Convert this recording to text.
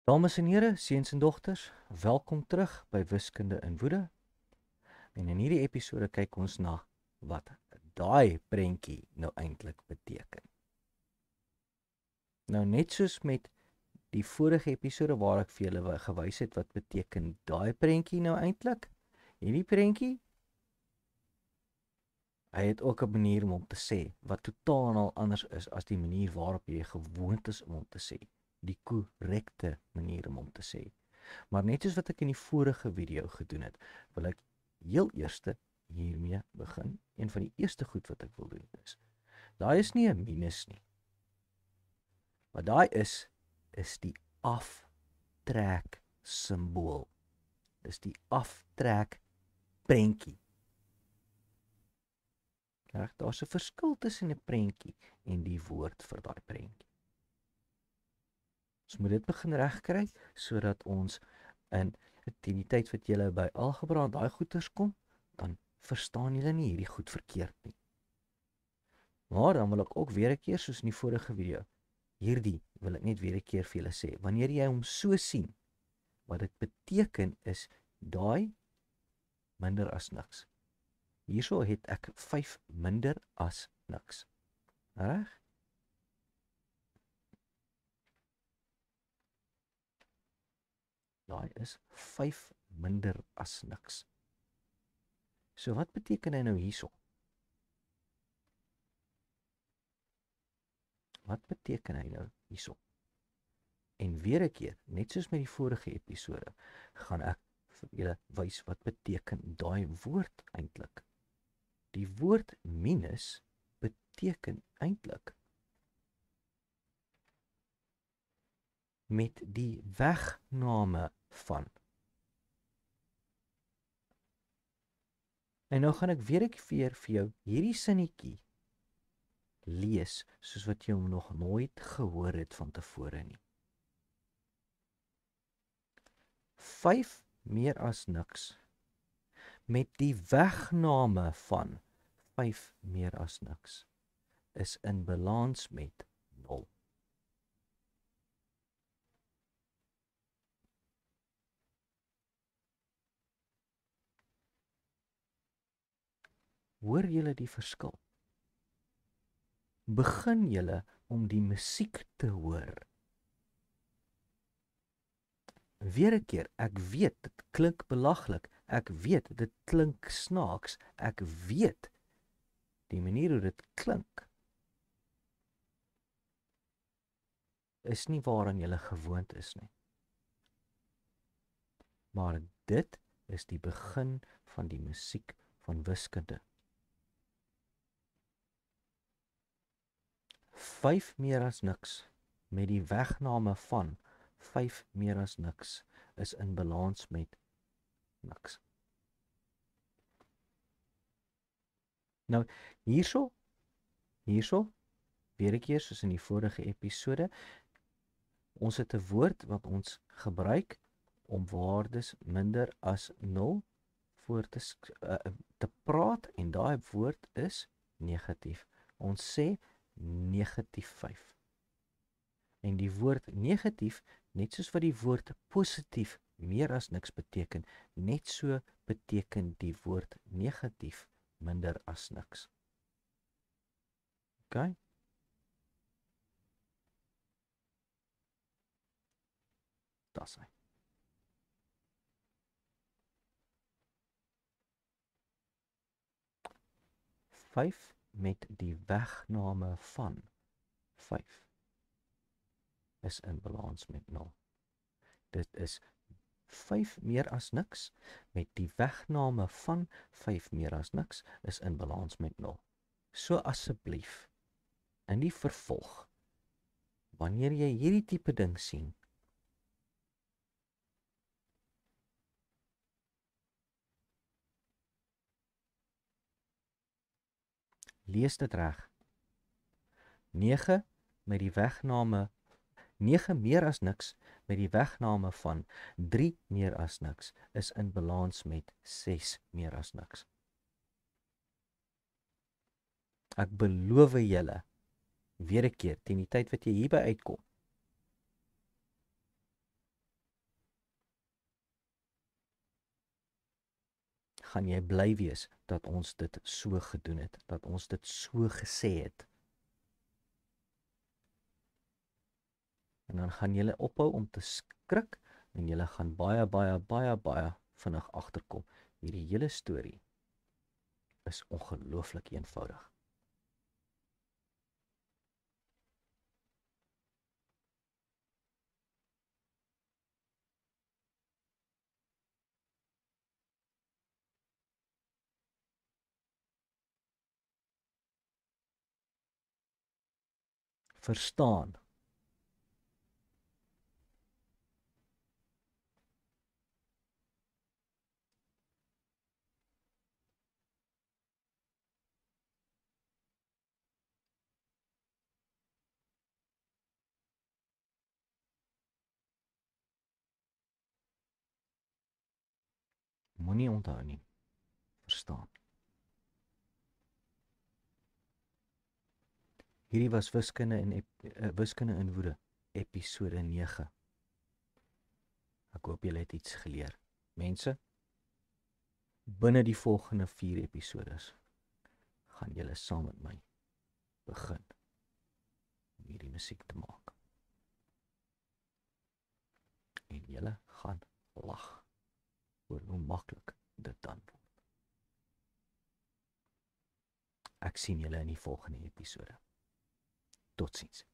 Dames en here, seuns en dogters, welkom terug by Wiskunde in Woede. En in hierdie episode kyk ons na wat daai prentjie nou eintlik beteken. Nou net soos met die vorige episode waar ek vir julle gewys het wat beteken daai prentjie nou eintlik, hierdie prentjie, hy het ook 'n manier om te sê wat totaal en al anders is as die manier waarop jy gewoond is om te sê, die korrekte manier om te sê. Maar net soos wat ek in die vorige video gedoen het, wil ek heel eerste hiermee begin. Een van die eerste goed wat ek wil doen is, daai is nie 'n minus nie. Wat daai is die aftrek simbool. Dis die aftrek prentjie. Reg, daar's 'n verskil tussen 'n prentjie en die woord vir daai prentjie. Ons moet dit begin regkry sodat ons in die tyd wat jy by algebra daai goeters kom, dan verstaan julle nie hierdie goed verkeerd nie. Maar dan wil ek ook weer 'n keer soos in die vorige video, hierdie wil ek net weer 'n keer vir julle sê. Wanneer jy hom so sien, wat dit beteken is daai minder as niks. Hierso het ek 5 minder as niks. Reg? Daai is 5 minder as niks. So wat beteken hy nou hierso? Wat beteken hy nou hierso? En weer 'n keer, net soos met die vorige episode, gaan ek vir julle wys wat beteken daai woord eintlik. Die woord minus beteken eintlik met die wegname van. En nou gaan ek weer 'n keer vir jou hierdie sinnetjie lees soos wat jy hom nog nooit gehoor het van tevore nie. 5 meer as niks met die wegname van 5 meer as niks is in balans met 0. Hoor julle die verskil? Begin julle om die musiek te hoor. Weer 'n keer, ek weet, dit klink belaglik. Ek weet, dit klink snaaks. Ek weet, die manier hoe dit klink, is nie waaraan julle gewoond is nie. Maar dit is die begin van die musiek van wiskunde. 5 meer as niks met die wegname van 5 meer as niks is in balans met niks. Nou, hierso, weer 'n keer soos in die vorige episode, ons het 'n woord wat ons gebruik om waardes minder as 0 voor te praat, en daai woord is negatief. Ons sê negatief 5. En die woord negatief, net soos wat die woord positief meer as niks beteken, net so beteken die woord negatief minder as niks. OK? Das hy. Vyf met die wegname van 5 is in balans met 0. Dit is 5 meer as niks met die wegname van 5 meer as niks is in balans met 0. So asseblief, in die vervolg, wanneer jy hierdie tipe ding sien, lees dit reg. 9 met die wegname 9 meer as niks met die wegname van 3 meer as niks is in balans met 6 meer as niks. Ek beloof julle, weer 'n keer, teen die tyd wat jy hierby uitkom, gaan jy bly wees dat ons dit so gedoen het, dat ons dit so gesê het. En dan gaan julle ophou om te skrik en julle gaan baie vinnig agterkom. Hierdie hele storie is ongelooflik eenvoudig. Verstaan. Moenie onthou nie. Verstaan. Hierdie was wiskunde in woede, episode 9. Ek hoop julle het iets geleer. Mense, binne die volgende 4 episodes gaan julle saam met my begin om hierdie musiek te maak. En julle gaan lag oor hoe maklik dit dan word. Ek sien julle in die volgende episode. Totsiens.